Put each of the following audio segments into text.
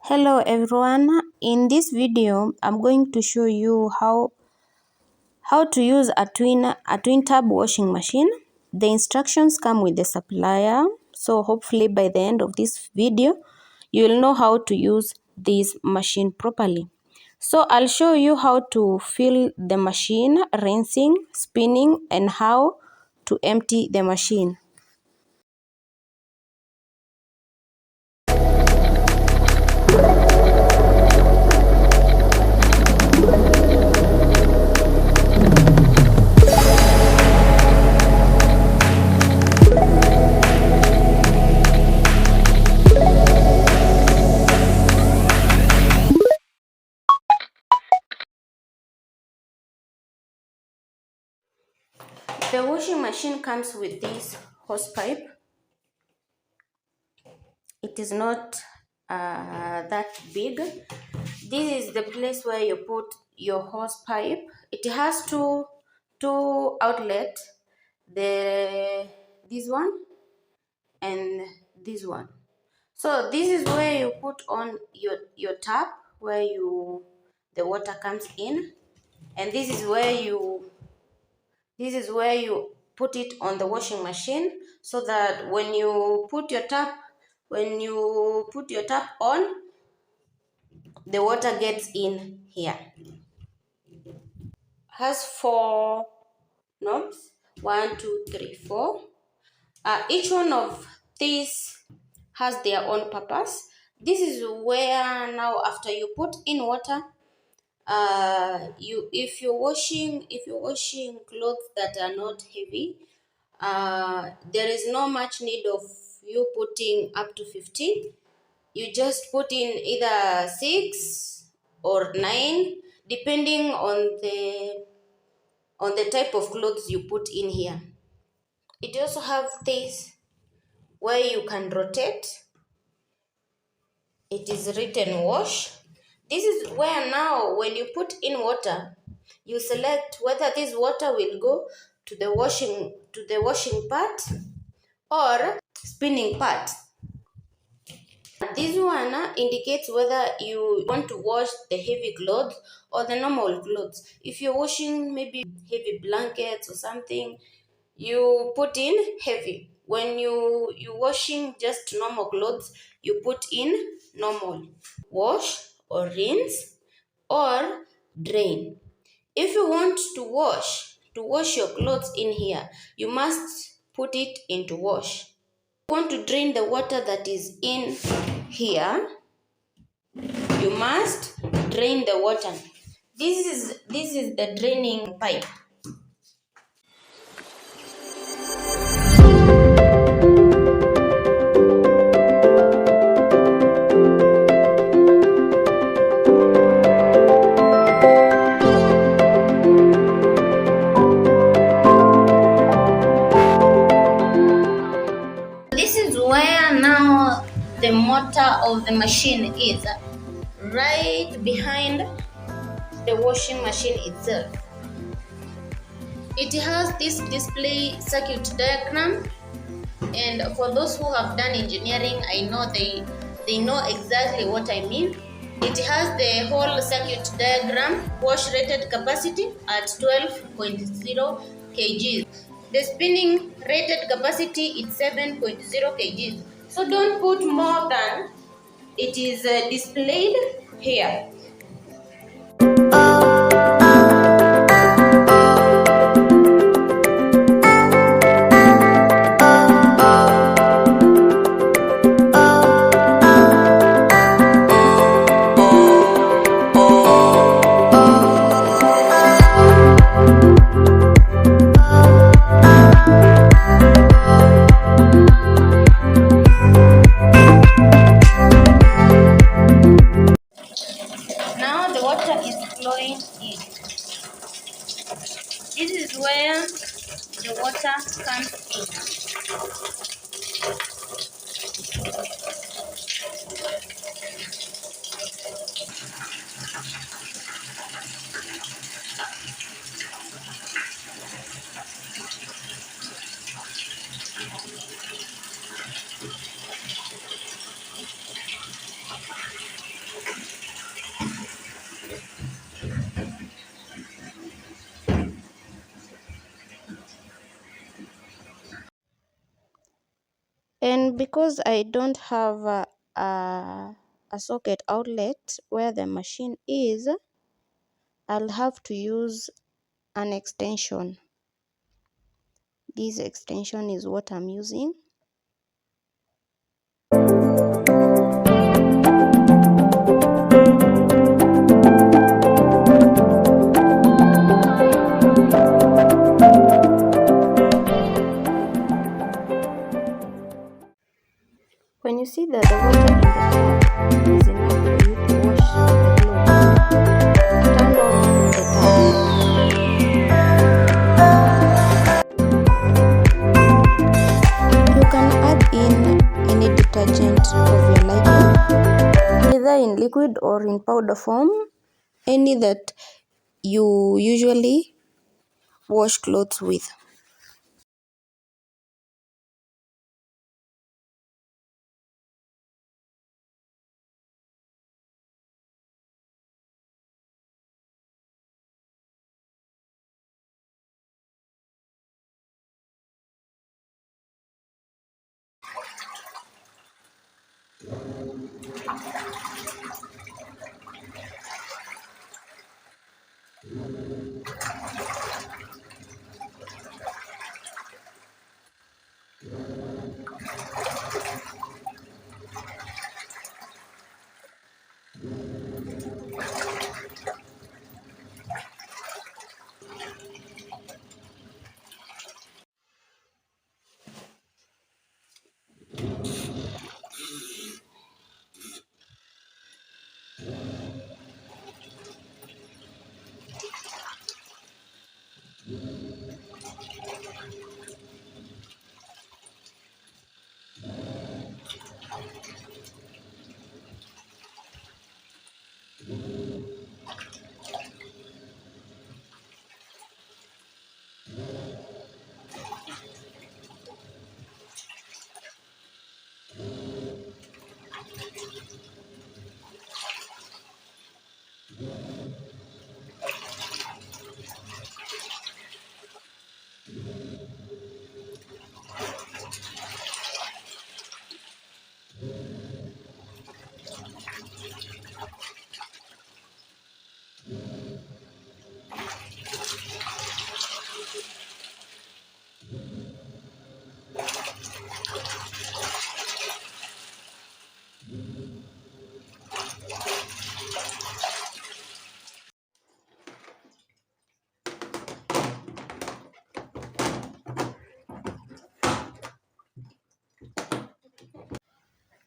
Hello everyone, in this video I'm going to show you how to use a twin tub washing machine. The instructions come with the supplier, so hopefully by the end of this video you will know how to use this machine properly. So I'll show you how to fill the machine, rinsing, spinning, and how to empty the machine. The washing machine comes with this hose pipe. It is not that big. This is the place where you put your hose pipe. It has two outlets. This one and this one. So this is where you put on your tap where the water comes in, and this is where you put it on the washing machine, so that when you put your tap on, the water gets in here. Has 4 knobs, 1, 2, 3, 4. Each one of these has their own purpose. This is where now after you put in water, if you're washing clothes that are not heavy, there is no much need of you putting up to 15. You just put in either 6 or 9, depending on the type of clothes you put in here. It also have this where you can rotate. It is written wash. This is where now when you put in water, you select whether this water will go to the washing part or spinning part. This one indicates whether you want to wash the heavy clothes or the normal clothes. If you're washing maybe heavy blankets or something, you put in heavy. When you're washing just normal clothes, you put in normal. Wash or rinse or drain. If you want to wash your clothes in here, you must put it into wash. If you want to drain the water that is in here, you must drain the water. This is the draining pipe. This is where now the motor of the machine is, right behind the washing machine itself. It has this display circuit diagram, and for those who have done engineering, I know they know exactly what I mean. It has the whole circuit diagram, wash rated capacity at 12.0 kg. The spinning rated capacity is 7.0 kg. So don't put more than it is displayed here. And because I don't have a socket outlet where the machine is, I'll have to use an extension. This extension is what I'm using. When you see that the water in the tap is enough for you to wash the clothes, turn on the tap. You can add in any detergent of your liking, either in liquid or in powder form, any that you usually wash clothes with.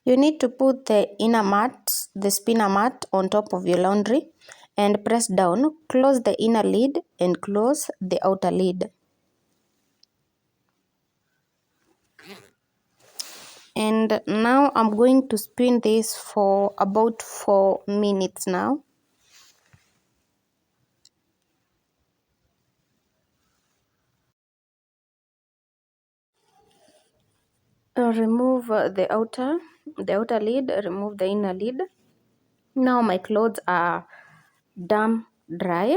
You need to put the inner mat, the spinner mat, on top of your laundry and press down. Close the inner lid and close the outer lid. And now I'm going to spin this for about 4 minutes now. Remove the outer lid, remove the inner lid. Now my clothes are damp dry.